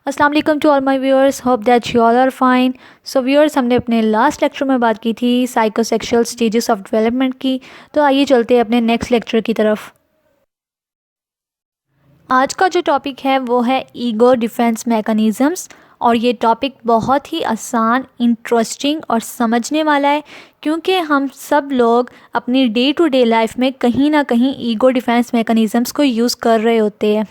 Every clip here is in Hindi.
अस्सलाम वालेकुम to all my viewers, hope that you all are fine. So viewers, हमने अपने लास्ट लेक्चर में बात की थी साइकोसेक्सुअल स्टेजेस ऑफ डेवलपमेंट की। तो आइए चलते हैं अपने नेक्स्ट लेक्चर की तरफ। आज का जो टॉपिक है वो है ईगो डिफेंस मैकेनिज़म्स। और ये टॉपिक बहुत ही आसान, इंटरेस्टिंग और समझने वाला है, क्योंकि हम सब लोग अपनी डे टू डे लाइफ में कहीं ना कहीं ईगो डिफेंस मैकेनिज़म्स को यूज़ कर रहे होते हैं।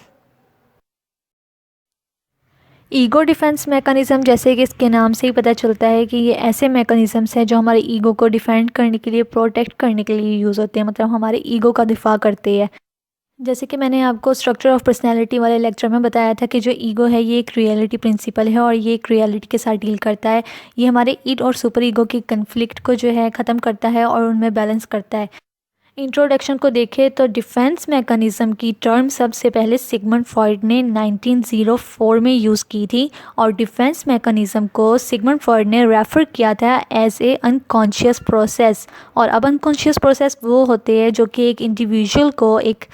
ईगो डिफेंस मैकेनिज़्म, जैसे कि इसके नाम से ही पता चलता है कि ये ऐसे मैकेनिज़म्स हैं जो हमारे ईगो को डिफेंड करने के लिए, प्रोटेक्ट करने के लिए यूज़ होते हैं, मतलब हमारे ईगो का दिफा करते हैं। जैसे कि मैंने आपको स्ट्रक्चर ऑफ पर्सनैलिटी वाले लेक्चर में बताया था कि जो ईगो है ये एक रियलिटी प्रिंसिपल है और ये एक रियलिटी के साथ डील करता है। ये हमारे ईड और सुपर ईगो की कन्फ्लिक्ट को जो है ख़त्म करता है और उनमें बैलेंस करता है। इंट्रोडक्शन को देखें तो डिफेंस मैकेनिज़्म की टर्म सबसे पहले सिगमंड फ्रॉइड ने 1904 में यूज़ की थी। और डिफेंस मैकेनिज़्म को सिगमंड फ्रॉइड ने रेफ़र किया था एज ए अनकॉन्शियस प्रोसेस। और अब अनकॉन्शियस प्रोसेस वो होते हैं जो कि एक इंडिविजुअल को एक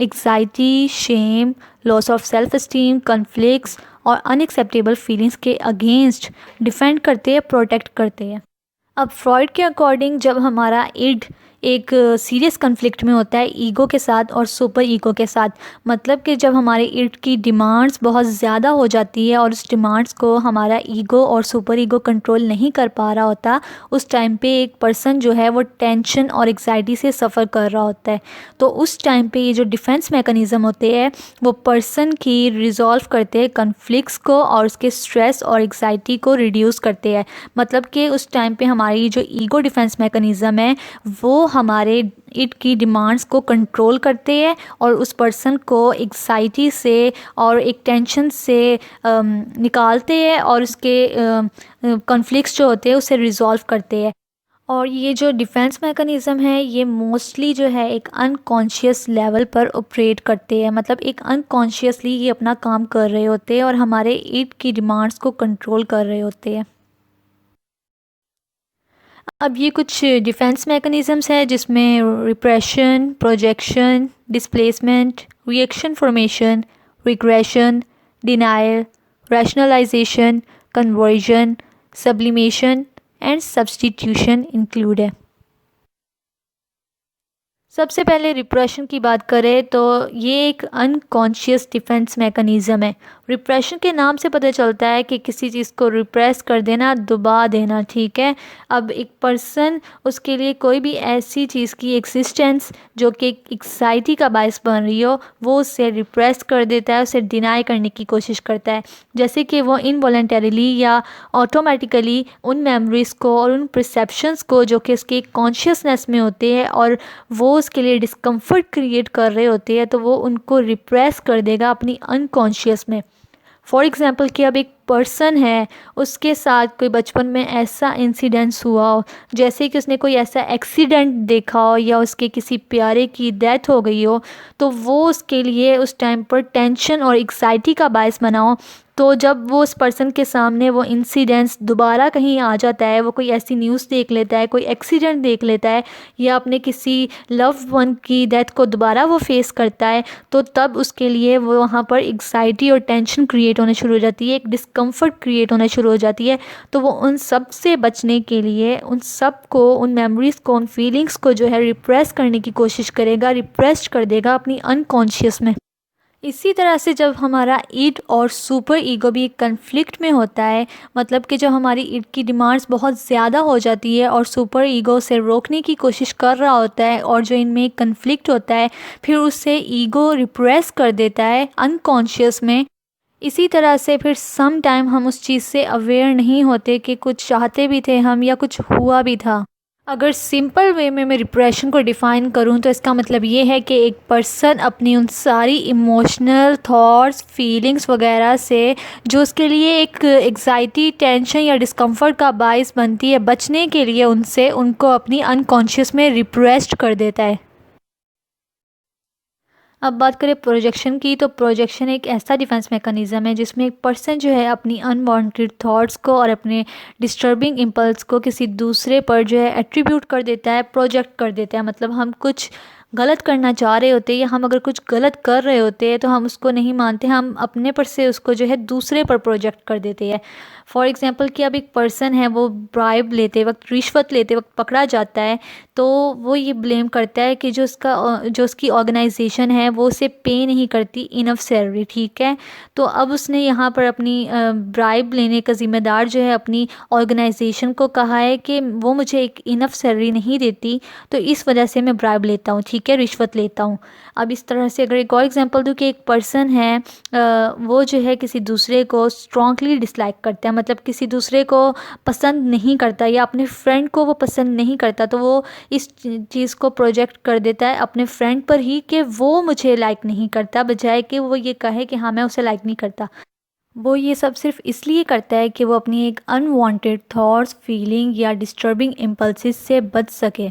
anxiety, shame, loss of self esteem, conflicts और अनएक्सेप्टेबल फीलिंग्स के अगेंस्ट डिफेंड करते हैं, प्रोटेक्ट करते हैं। अब फ्रॉइड के अकॉर्डिंग जब हमारा इड एक सीरियस कन्फ्लिक्ट में होता है ईगो के साथ और सुपर ईगो के साथ, मतलब कि जब हमारे इड की डिमांड्स बहुत ज़्यादा हो जाती है और उस डिमांड्स को हमारा ईगो और सुपर ईगो कंट्रोल नहीं कर पा रहा होता, उस टाइम पे एक पर्सन जो है वो टेंशन और एग्जाइटी से सफ़र कर रहा होता है। तो उस टाइम पे ये जो डिफेंस मैकेनिज़्म होते हैं वो पर्सन की रिजॉल्व करते हैं कन्फ्लिक्ट्स को और उसके स्ट्रेस और एग्जाइटी को रिड्यूस करते हैं। मतलब कि उस टाइम पे हमारी जो ईगो डिफेंस मैकेनिज़्म है वो हमारे इट की डिमांड्स को कंट्रोल करते हैं और उस पर्सन को एग्जाइटी से और एक टेंशन से निकालते हैं और उसके कॉन्फ्लिक्ट्स जो होते हैं उसे रिजॉल्व करते हैं। और ये जो डिफेंस मैकेनिज़्म है ये मोस्टली जो है एक अनकॉन्शियस लेवल पर ऑपरेट करते हैं, मतलब एक अनकॉन्शियसली ये अपना काम कर रहे होते हैं और हमारे इट की डिमांड्स को कंट्रोल कर रहे होते हैं। अब ये कुछ डिफेंस मैकेनिज़म्स है जिसमें repression, projection, displacement, reaction formation, regression, denial, rationalisation, conversion, sublimation and substitution include है। सबसे पहले रिप्रेशन की बात करें तो ये एक अनकॉन्शियस डिफेंस मैकेनिज़्म है। रिप्रेशन के नाम से पता चलता है कि किसी चीज़ को रिप्रेस कर देना, दबा देना, ठीक है। अब एक पर्सन, उसके लिए कोई भी ऐसी चीज़ की एग्जिस्टेंस जो कि एक्साइटी का बायस बन रही हो, वो उसे रिप्रेस कर देता है, उसे डिनाई करने की कोशिश करता है। जैसे कि वो इनवॉलेंटरीली या ऑटोमेटिकली उन मेमोरीज़ को और उन परसेप्शंस को जो कि उसके कॉन्शियसनेस में होते हैं और वो उसके लिए डिस्कम्फर्ट क्रिएट कर रहे होते हैं, तो वो उनको रिप्रेस कर देगा अपनी अनकॉन्शियस में। फॉर एग्ज़ाम्पल कि अब एक पर्सन है, उसके साथ कोई बचपन में ऐसा इंसिडेंट्स हुआ हो, जैसे कि उसने कोई ऐसा एक्सीडेंट देखा हो या उसके किसी प्यारे की डेथ हो गई हो, तो वो उसके लिए उस टाइम पर टेंशन और एग्जाइटी का बायस बना हो। तो जब वो उस पर्सन के सामने वो इंसिडेंट्स दोबारा कहीं आ जाता है, वो कोई ऐसी न्यूज़ देख लेता है, कोई एक्सीडेंट देख लेता है या अपने किसी लव वन की डेथ को दोबारा वो फेस करता है, तो तब उसके लिए वो वहाँ पर एग्जाइटी और टेंशन क्रिएट होना शुरू हो जाती है, एक डिस्कम्फर्ट क्रिएट होना शुरू हो जाती है। तो वो उन सब से बचने के लिए उन सब को, उन मेमोरीज़ को, उन फीलिंग्स को जो है रिप्रेस करने की कोशिश करेगा, रिप्रेस कर देगा अपनी अनकॉन्शियस में। इसी तरह से जब हमारा ईड और सुपर ईगो भी एक कन्फ्लिक्ट में होता है, मतलब कि जब हमारी ईड की डिमांड्स बहुत ज़्यादा हो जाती है और सुपर ईगो से रोकने की कोशिश कर रहा होता है और जो इनमें एक कन्फ्लिक्ट होता है, फिर उससे ईगो रिप्रेस कर देता है अनकॉन्शियस में। इसी तरह से फिर सम टाइम हम उस चीज़ से अवेयर नहीं होते कि कुछ चाहते भी थे हम या कुछ हुआ भी था। अगर सिंपल वे में मैं डिप्रेशन को डिफ़ाइन करूं तो इसका मतलब ये है कि एक पर्सन अपनी उन सारी इमोशनल थॉट्स, फीलिंग्स वगैरह से जो उसके लिए एक एग्जाइटी, टेंशन या डिस्कम्फर्ट का बायस बनती है, बचने के लिए उनसे उनको अपनी अनकॉन्शियस में रिप्रेस्ड कर देता है। अब बात करें प्रोजेक्शन की, तो प्रोजेक्शन एक ऐसा डिफेंस मैकेनिज़्म है जिसमें एक पर्सन जो है अपनी अनवांटेड थॉट्स को और अपने डिस्टर्बिंग इम्पल्स को किसी दूसरे पर जो है एट्रीब्यूट कर देता है, प्रोजेक्ट कर देता है। मतलब हम कुछ गलत करना चाह रहे होते हैं या हम अगर कुछ गलत कर रहे होते हैं तो हम उसको नहीं मानते, हम अपने पर से उसको जो है दूसरे पर प्रोजेक्ट कर देते हैं। फॉर एग्ज़ाम्पल कि अब एक पर्सन है, वो ब्राइब लेते वक्त, रिश्वत लेते वक्त पकड़ा जाता है, तो वो ये ब्लेम करता है कि जो उसकी ऑर्गेनाइजेशन है वो उसे पे नहीं करती इनफ सैलरी, ठीक है। तो अब उसने यहाँ पर अपनी ब्राइब लेने का ज़िम्मेदार जो है अपनी ऑर्गेनाइजेशन को कहा है कि वो मुझे एक इनफ सैलरी नहीं देती, तो इस वजह से मैं ब्राइब लेता हूँ, ठीक है, रिश्वत लेता हूँ। अब इस तरह से अगर एक और एग्जांपल दूँ कि एक पर्सन है, वो जो है किसी दूसरे को स्ट्रांगली डिसलाइक करता है, मतलब किसी दूसरे को पसंद नहीं करता या अपने फ्रेंड को वो पसंद नहीं करता, तो वो इस चीज़ को प्रोजेक्ट कर देता है अपने फ्रेंड पर ही कि वो मुझे लाइक नहीं करता, बजाय कि वो ये कहे कि हाँ मैं उसे लाइक नहीं करता। वो ये सब सिर्फ इसलिए करता है कि वो अपनी एक अनवांटेड थॉट्स, फीलिंग या डिस्टर्बिंग इम्पल्सिस से बच सके।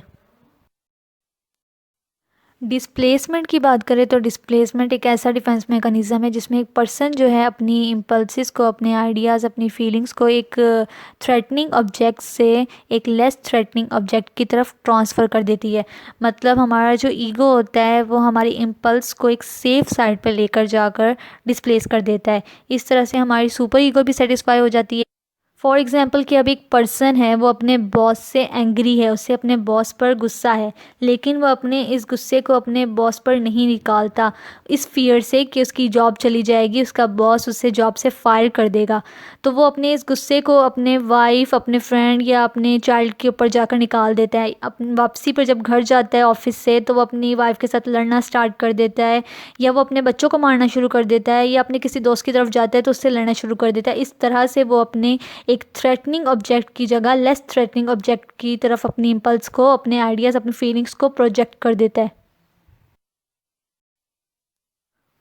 डिस्प्लेसमेंट की बात करें तो डिस्प्लेसमेंट एक ऐसा डिफेंस मैकेनिज़्म है जिसमें एक पर्सन जो है अपनी इम्पल्सिस को, अपने आइडियाज़, अपनी फीलिंग्स को एक थ्रेटनिंग ऑब्जेक्ट से एक लेस थ्रेटनिंग ऑब्जेक्ट की तरफ ट्रांसफ़र कर देती है। मतलब हमारा जो ईगो होता है वो हमारी इम्पल्स को एक सेफ़ साइड पर लेकर जाकर डिस्प्लेस कर देता है। इस तरह से हमारी सुपर ईगो भी सेटिस्फाई हो जाती है। फॉर एग्ज़ाम्पल कि अब एक पर्सन है, वो अपने बॉस से एंग्री है, उसे अपने बॉस पर गुस्सा है, लेकिन वो अपने इस गुस्से को अपने बॉस पर नहीं निकालता, इस फियर से कि उसकी जॉब चली जाएगी, उसका बॉस उसे जॉब से फायर कर देगा। तो वो अपने इस गुस्से को अपने वाइफ, अपने फ्रेंड या अपने चाइल्ड के ऊपर जाकर निकाल देता है। अपनी वापसी पर जब घर जाता है ऑफिस से, तो वो अपनी वाइफ के साथ लड़ना स्टार्ट कर देता है, या वो अपने बच्चों को मारना शुरू कर देता है, या अपने किसी दोस्त की तरफ जाता है तो उससे लड़ना शुरू कर देता है। इस तरह से वो अपने एक थ्रेटनिंग ऑब्जेक्ट की जगह लेस थ्रेटनिंग ऑब्जेक्ट की तरफ अपनी इम्पल्स को, अपने आइडियाज़, अपनी फीलिंग्स को प्रोजेक्ट कर देता है।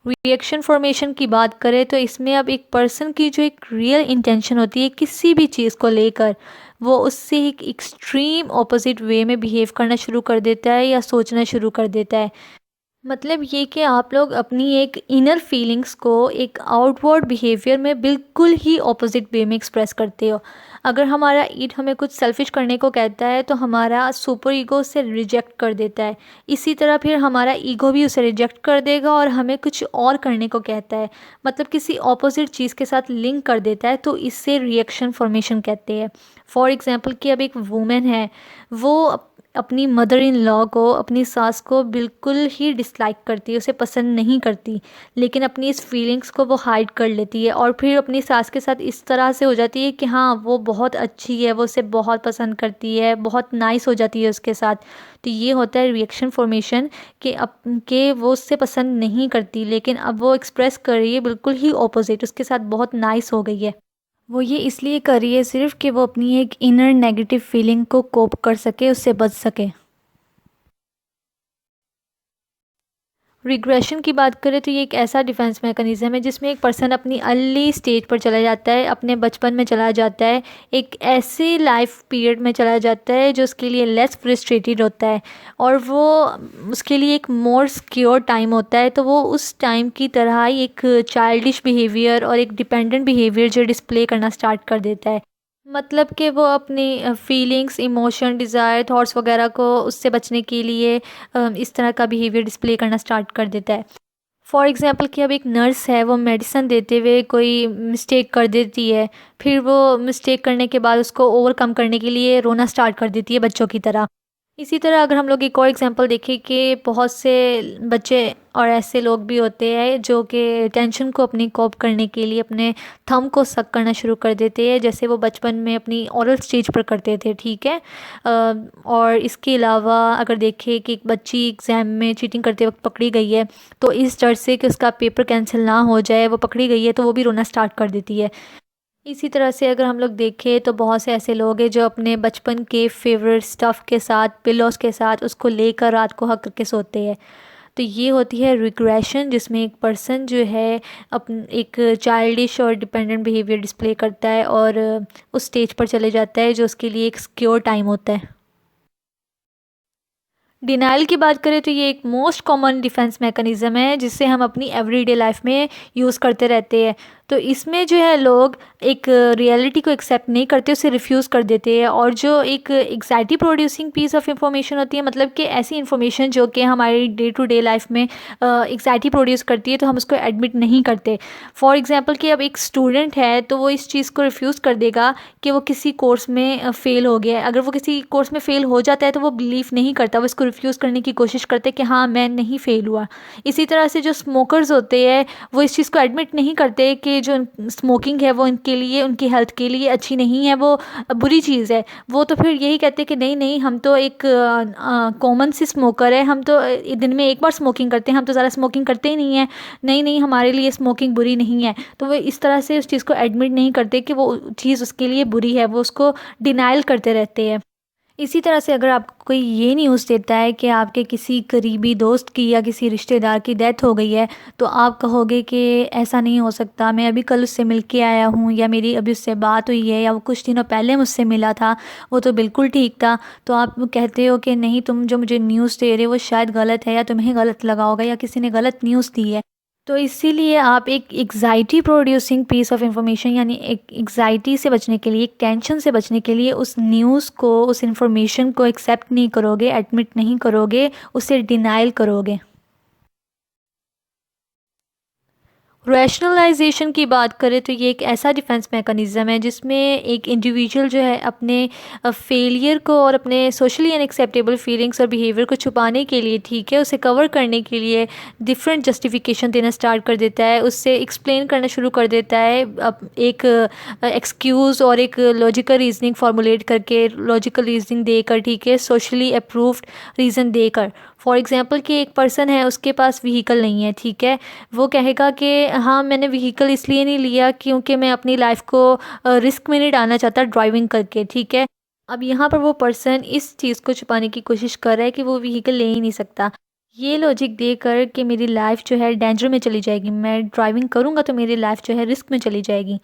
रिएक्शन फॉर्मेशन की बात करें तो इसमें अब एक पर्सन की जो एक रियल इंटेंशन होती है किसी भी चीज़ को लेकर, वो उससे एक एक्सट्रीम ऑपोजिट वे में बिहेव करना शुरू कर देता है या सोचना शुरू कर देता है। मतलब ये कि आप लोग अपनी एक इनर फीलिंग्स को एक आउटवर्ड बिहेवियर में बिल्कुल ही ऑपोजिट वे में एक्सप्रेस करते हो। अगर हमारा ईड हमें कुछ सेल्फिश करने को कहता है तो हमारा सुपर ईगो उसे रिजेक्ट कर देता है। इसी तरह फिर हमारा ईगो भी उसे रिजेक्ट कर देगा और हमें कुछ और करने को कहता है, मतलब किसी ऑपोजिट चीज़ के साथ लिंक कर देता है, तो इससे रिएक्शन फॉर्मेशन कहते हैं। फॉर एग्ज़ाम्पल कि अब एक वूमेन है, वो अपनी मदर इन लॉ को, अपनी सास को बिल्कुल ही डिसलाइक करती है, उसे पसंद नहीं करती, लेकिन अपनी इस फीलिंग्स को वो हाइड कर लेती है और फिर अपनी सास के साथ इस तरह से हो जाती है कि हाँ वो बहुत अच्छी है, वो उसे बहुत पसंद करती है, बहुत नाइस हो जाती है उसके साथ। तो ये होता है रिएक्शन फॉर्मेशन कि अब के वो उससे पसंद नहीं करती, लेकिन अब वो एक्सप्रेस कर रही है बिल्कुल ही ऑपोजिट, उसके साथ बहुत नाइस हो गई है। वो ये इसलिए कर रही है सिर्फ़ कि वो अपनी एक इनर नेगेटिव फीलिंग को कोप कर सके, उससे बच सके। रिग्रेशन की बात करें तो ये एक ऐसा डिफेंस मैकेनिज़्म है जिसमें एक पर्सन अपनी अर्ली स्टेज पर चला जाता है, अपने बचपन में चला जाता है, एक ऐसे लाइफ पीरियड में चला जाता है जो उसके लिए लेस फ्रस्ट्रेटेड होता है, और वो उसके लिए एक मोर सिक्योर टाइम होता है। तो वो उस टाइम की तरह ही एक चाइल्डिश बिहेवियर और एक डिपेंडेंट बिहेवियर जो डिस्प्ले करना स्टार्ट कर देता है। मतलब कि वो अपनी फीलिंग्स, इमोशन, डिज़ायर, थॉट्स वगैरह को उससे बचने के लिए इस तरह का बिहेवियर डिस्प्ले करना स्टार्ट कर देता है। फॉर एग्ज़ाम्पल कि अब एक नर्स है, वो मेडिसिन देते हुए कोई मिस्टेक कर देती है, फिर वो मिस्टेक करने के बाद उसको ओवरकम करने के लिए रोना स्टार्ट कर देती है बच्चों की तरह। इसी तरह अगर हम लोग एक और एग्जांपल देखें कि बहुत से बच्चे और ऐसे लोग भी होते हैं जो कि टेंशन को अपनी कोप करने के लिए अपने थंब को सक करना शुरू कर देते हैं, जैसे वो बचपन में अपनी ओरल स्टेज पर करते थे, ठीक है। और इसके अलावा अगर देखें कि एक बच्ची एग्ज़ाम में चीटिंग करते वक्त पकड़ी गई है, तो इस डर से कि उसका पेपर कैंसिल ना हो जाए, वो पकड़ी गई है, तो वो भी रोना स्टार्ट कर देती है। इसी तरह से अगर हम लोग देखें तो बहुत से ऐसे लोग हैं जो अपने बचपन के फेवरेट स्टफ़ के साथ, पिलोज़ के साथ उसको लेकर रात को हक करके सोते हैं। तो ये होती है रिग्रेशन, जिसमें एक पर्सन जो है अपन एक चाइल्डिश और डिपेंडेंट बिहेवियर डिस्प्ले करता है और उस स्टेज पर चले जाता है जो उसके लिए एक सिक्योर टाइम होता है। डिनाइल की बात करें तो ये एक मोस्ट कॉमन डिफेंस मैकेनिज़्म है जिससे हम अपनी एवरीडे लाइफ में यूज़ करते रहते हैं। तो इसमें जो है लोग एक रियलिटी को एक्सेप्ट नहीं करते, उसे रिफ्यूज़ कर देते हैं। और जो एक anxiety producing piece of information होती है, मतलब कि ऐसी इंफॉर्मेशन जो कि हमारी डे टू डे लाइफ में एंग्जाइटी प्रोड्यूस करती है, तो हम उसको एडमिट नहीं करते। फॉर एग्जांपल कि अब एक स्टूडेंट है तो वो इस चीज़ को रिफ्यूज़ कर देगा कि वो किसी कोर्स में फ़ेल हो गया है। अगर वो किसी कोर्स में फ़ेल हो जाता है तो वो बिलीव नहीं करता, वो इसको रिफ्यूज़ करने की कोशिश करते हैं कि हाँ मैं नहीं फ़ेल हुआ। इसी तरह से जो स्मोकर्स होते हैं वो इस चीज़ को एडमिट नहीं करते कि जो स्मोकिंग है वो उनके लिए, उनकी हेल्थ के लिए अच्छी नहीं है, वो बुरी चीज़ है। वो तो फिर यही कहते हैं कि नहीं नहीं, हम तो एक कॉमन सी स्मोकर है, हम तो दिन में एक बार स्मोकिंग करते हैं, हम तो ज़्यादा स्मोकिंग करते ही नहीं है, नहीं नहीं हमारे लिए स्मोकिंग बुरी नहीं है। तो वो इस तरह से उस चीज़ को एडमिट नहीं करते कि वो चीज़ उसके लिए बुरी है, वो उसको डिनाइल करते रहते हैं। इसी तरह से अगर आपको कोई ये न्यूज़ देता है कि आपके किसी करीबी दोस्त की या किसी रिश्तेदार की डेथ हो गई है, तो आप कहोगे कि ऐसा नहीं हो सकता, मैं अभी कल उससे मिल के आया हूँ, या मेरी अभी उससे बात हुई है, या वो कुछ दिनों पहले मुझसे मिला था, वो तो बिल्कुल ठीक था। तो आप कहते हो कि नहीं, तुम जो मुझे न्यूज़ दे रहे हो वो शायद गलत है, या तुम्हें गलत लगा होगा, या किसी ने गलत न्यूज़ दी है। तो इसीलिए आप एक एग्ज़ाइटी प्रोड्यूसिंग पीस ऑफ इंफॉर्मेशन, यानी एक एग्ज़ाइटी से बचने के लिए, एक टेंशन से बचने के लिए उस न्यूज़ को, उस इंफॉर्मेशन को एक्सेप्ट नहीं करोगे, एडमिट नहीं करोगे, उसे डिनाइल करोगे। रैशनलाइजेशन की बात करें तो ये एक ऐसा डिफेंस मैकेनिज़्म है जिसमें एक इंडिविजुअल जो है अपने फेलियर को और अपने सोशली अनएक्सेप्टेबल फीलिंग्स और बिहेवियर को छुपाने के लिए, ठीक है, उसे कवर करने के लिए डिफरेंट जस्टिफिकेशन देना स्टार्ट कर देता है, उससे एक्सप्लेन करना शुरू कर देता है, एक एक्सक्यूज़ और एक लॉजिकल रीजनिंग फार्मूलेट करके, लॉजिकल रीजनिंग देकर, ठीक है, सोशली अप्रूव्ड रीज़न देकर। फॉर एग्ज़ाम्पल कि एक पर्सन है, उसके पास व्हीकल नहीं है, ठीक है, वो कहेगा कि हाँ मैंने व्हीकल इसलिए नहीं लिया क्योंकि मैं अपनी लाइफ को रिस्क में नहीं डालना चाहता ड्राइविंग करके, ठीक है। अब यहाँ पर वो पर्सन इस चीज़ को छुपाने की कोशिश कर रहा है कि वो व्हीकल ले ही नहीं सकता, ये लॉजिक देकर कि मेरी लाइफ जो है डेंजर में चली जाएगी, मैं ड्राइविंग करूँगा तो मेरी लाइफ जो है रिस्क में चली जाएगी।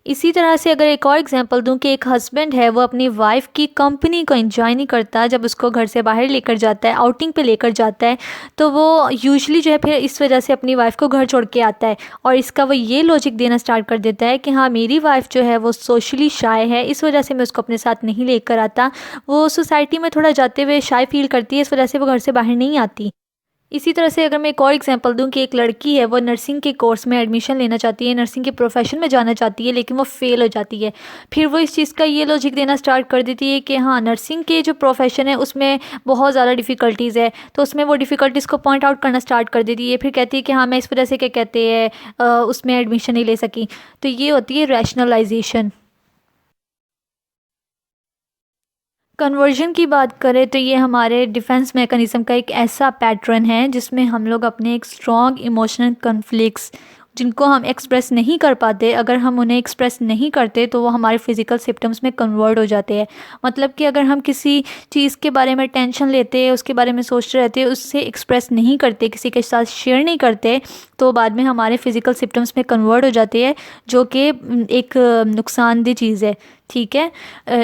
इसी तरह से अगर एक और एग्जांपल दूं कि एक हस्बैंड है, वो अपनी वाइफ की कंपनी को एंजॉय नहीं करता जब उसको घर से बाहर लेकर जाता है, आउटिंग पे लेकर जाता है, तो वो यूजुअली जो है फिर इस वजह से अपनी वाइफ को घर छोड़ के आता है, और इसका वो ये लॉजिक देना स्टार्ट कर देता है कि हाँ मेरी वाइफ जो है वो सोशली शाय है, इस वजह से मैं उसको अपने साथ नहीं लेकर आता, वो सोसाइटी में थोड़ा जाते हुए शाय फील करती है, इस वजह से वो घर से बाहर नहीं आती। इसी तरह से अगर मैं एक और एग्जांपल दूं कि एक लड़की है, वो नर्सिंग के कोर्स में एडमिशन लेना चाहती है, नर्सिंग के प्रोफेशन में जाना चाहती है, लेकिन वो फेल हो जाती है। फिर वो इस चीज़ का ये लॉजिक देना स्टार्ट कर देती है कि हाँ नर्सिंग के जो प्रोफेशन है उसमें बहुत ज़्यादा डिफ़िकल्टीज़ है, तो उसमें वो डिफ़िकल्टीज़ को पॉइंट आउट करना स्टार्ट कर देती है, फिर कहती है कि हाँ मैं इस वजह से, क्या कहते हैं, उसमें एडमिशन नहीं ले सकी। तो ये होती है रैशनलाइजेशन। कन्वर्जन की बात करें तो ये हमारे डिफेंस मैकेनिज़्म का एक ऐसा पैटर्न है जिसमें हम लोग अपने एक स्ट्रॉन्ग इमोशनल कॉन्फ्लिक्ट्स जिनको हम एक्सप्रेस नहीं कर पाते, अगर हम उन्हें एक्सप्रेस नहीं करते तो वो हमारे फिज़िकल सिम्टम्स में कन्वर्ट हो जाते हैं। मतलब कि अगर हम किसी चीज़ के बारे में टेंशन लेते हैं, उसके बारे में सोचते रहते हैं, उससे एक्सप्रेस नहीं करते, किसी के साथ शेयर नहीं करते, तो बाद में हमारे फिज़िकल सिम्टम्स में कन्वर्ट हो जाते हैं, जो कि एक नुकसानदेह चीज़ है, ठीक है।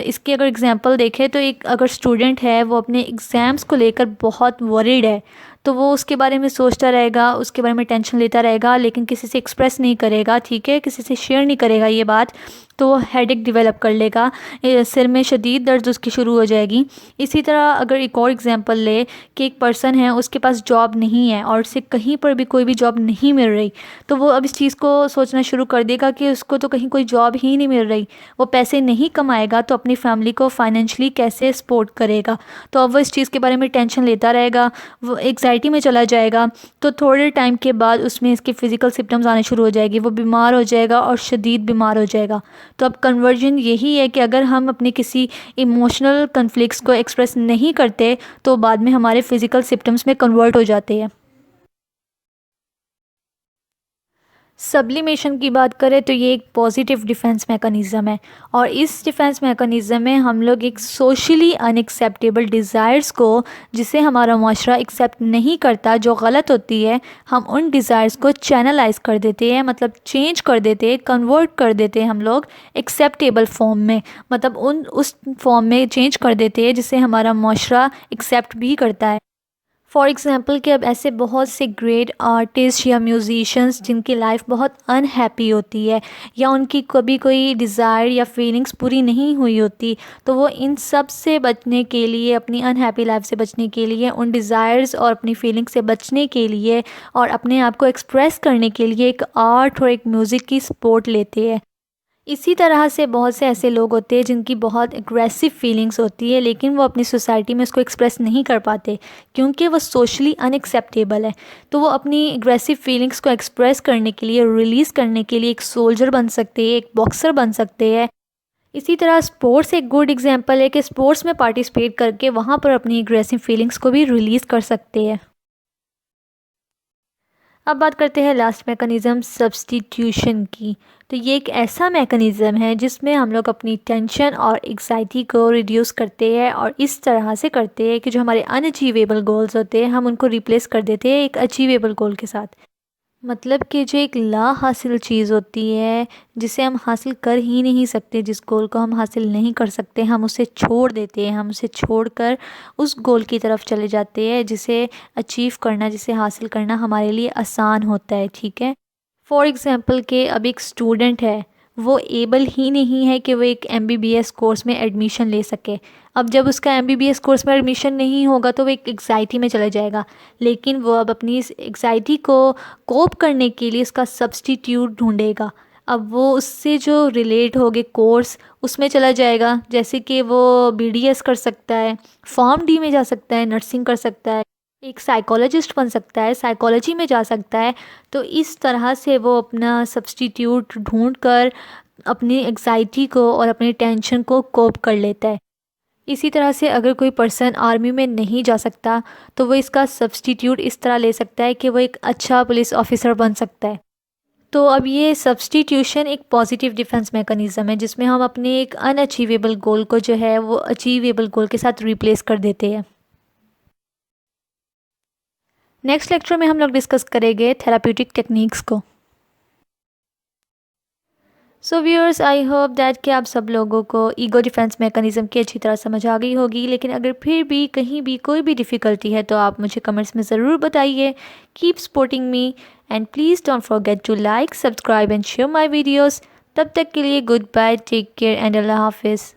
इसकी अगर एग्जांपल देखें तो एक अगर स्टूडेंट है, वो अपने एग्ज़ाम्स को लेकर बहुत वरीड है, तो वो उसके बारे में सोचता रहेगा, उसके बारे में टेंशन लेता रहेगा, लेकिन किसी से एक्सप्रेस नहीं करेगा, ठीक है, किसी से शेयर नहीं करेगा ये बात, तो वो हेडेक डेवलप कर लेगा, सिर में शदीद दर्द उसकी शुरू हो जाएगी। इसी तरह अगर एक और एग्जांपल ले कि एक पर्सन है, उसके पास जॉब नहीं है और उसे कहीं पर भी कोई भी जॉब नहीं मिल रही, तो वो अब इस चीज़ को सोचना शुरू कर देगा कि उसको तो कहीं कोई जॉब ही नहीं मिल रही, वो पैसे नहीं कमाएगा तो अपनी फैमिली को फाइनेंशियली कैसे सपोर्ट करेगा, तो अब वो इस चीज़ के बारे में टेंशन लेता रहेगा, वो एग्जाइटी में चला जाएगा। तो थोड़े टाइम के बाद उसमें इसके फिज़िकल सिम्टम्स आने शुरू हो जाएगी, वो बीमार हो जाएगा और शदीद बीमार हो जाएगा। तो अब कन्वर्जन यही है कि अगर हम अपने किसी इमोशनल कन्फ्लिक्ट्स को एक्सप्रेस नहीं करते तो बाद में हमारे फिज़िकल सिम्टम्स में कन्वर्ट हो जाते हैं। सब्लिमेशन की बात करें तो ये एक पॉजिटिव डिफेंस मैकेनिज़्म है, और इस डिफेंस मैकेनिज़्म में हम लोग एक सोशली अनएक्सेप्टेबल डिज़ायर्स को, जिसे हमारा माशरा एक्सेप्ट नहीं करता, जो गलत होती है, हम उन डिज़ायर्स को चैनलाइज कर देते हैं, मतलब चेंज कर देते हैं, कन्वर्ट कर देते हैं हम लोग एक्सेप्टेबल फॉर्म में, मतलब उस फॉर्म में चेंज कर देते हैं जिसे हमारा माशरा एक्सेप्ट भी करता है। फॉर एग्ज़ाम्पल कि अब ऐसे बहुत से ग्रेट आर्टिस्ट या म्यूज़िशंस जिनकी लाइफ बहुत अनहैप्पी होती है, या उनकी कभी कोई डिज़ायर या फीलिंग्स पूरी नहीं हुई होती, तो वो इन सब से बचने के लिए, अपनी अनहैप्पी लाइफ से बचने के लिए, उन डिज़ायर्स और अपनी फीलिंग्स से बचने के लिए और अपने आप को एक्सप्रेस करने के लिए एक आर्ट और एक म्यूज़िक की सपोर्ट लेते हैं। इसी तरह से बहुत से ऐसे लोग होते हैं जिनकी बहुत एग्रेसिव फीलिंग्स होती है, लेकिन वो अपनी सोसाइटी में उसको एक्सप्रेस नहीं कर पाते क्योंकि वो सोशली अनएक्सेप्टेबल है। तो वो अपनी एग्रेसिव फीलिंग्स को एक्सप्रेस करने के लिए, रिलीज़ करने के लिए एक सोल्जर बन सकते हैं, एक बॉक्सर बन सकते हैं। इसी तरह स्पोर्ट्स एक गुड एग्जांपल है कि स्पोर्ट्स में पार्टिसिपेट करके वहाँ पर अपनी एग्रेसिव फीलिंग्स को भी रिलीज़ कर सकते हैं। अब बात करते हैं लास्ट मैकेनिज़्म सब्स्टिट्यूशन की। तो ये एक ऐसा मैकेनिज़्म है जिसमें हम लोग अपनी टेंशन और एग्जाइटी को रिड्यूस करते हैं, और इस तरह से करते हैं कि जो हमारे अनअचीवेबल गोल्स होते हैं हम उनको रिप्लेस कर देते हैं एक अचीवेबल गोल के साथ। मतलब कि जो एक ला हासिल चीज़ होती है, जिसे हम हासिल कर ही नहीं सकते, जिस गोल को हम हासिल नहीं कर सकते, हम उसे छोड़ देते हैं, हम उसे छोड़कर उस गोल की तरफ चले जाते हैं जिसे अचीव करना, जिसे हासिल करना हमारे लिए आसान होता है। ठीक है, फॉर एग्ज़ाम्पल कि अब एक स्टूडेंट है, वो एबल ही नहीं है कि वो एक एमबीबीएस कोर्स में एडमिशन ले सके। अब जब उसका एमबीबीएस कोर्स में एडमिशन नहीं होगा तो वो एक एग्ज़ाइटी में चला जाएगा, लेकिन वो अब अपनी इस एग्ज़ाइटी को कोप करने के लिए उसका सब्स्टिट्यूट ढूंढेगा। अब वो उससे जो रिलेट होगे कोर्स, उसमें चला जाएगा, जैसे कि वो बीडीएस कर सकता है, फॉर्म डी में जा सकता है, नर्सिंग कर सकता है, एक साइकोलॉजिस्ट बन सकता है, साइकोलॉजी में जा सकता है। तो इस तरह से वो अपना सब्स्टिट्यूट ढूंढ कर अपनी एग्ज़ाइटी को और अपनी टेंशन को कोप कर लेता है। इसी तरह से अगर कोई पर्सन आर्मी में नहीं जा सकता तो वो इसका सब्स्टिट्यूट इस तरह ले सकता है कि वो एक अच्छा पुलिस ऑफिसर बन सकता है। तो अब ये सब्स्टिट्यूशन एक पॉजिटिव डिफेंस मैकेनिज़्म है जिसमें हम अपने एक अनअचीवेबल गोल को जो है वो अचीवेबल गोल के साथ रिप्लेस कर देते हैं। नेक्स्ट लेक्चर में हम लोग डिस्कस करेंगे थेराप्यूटिक टेक्निक्स को। So viewers, I hope that कि आप सब लोगों को ईगो डिफेंस मैकेनिज़्म की अच्छी तरह समझ आ गई होगी, लेकिन अगर फिर भी कहीं भी कोई भी डिफ़िकल्टी है तो आप मुझे कमेंट्स में ज़रूर बताइए। Keep supporting me and please don't forget to like, subscribe and share my videos. तब तक के लिए good bye, take care and Allah हाफिज़।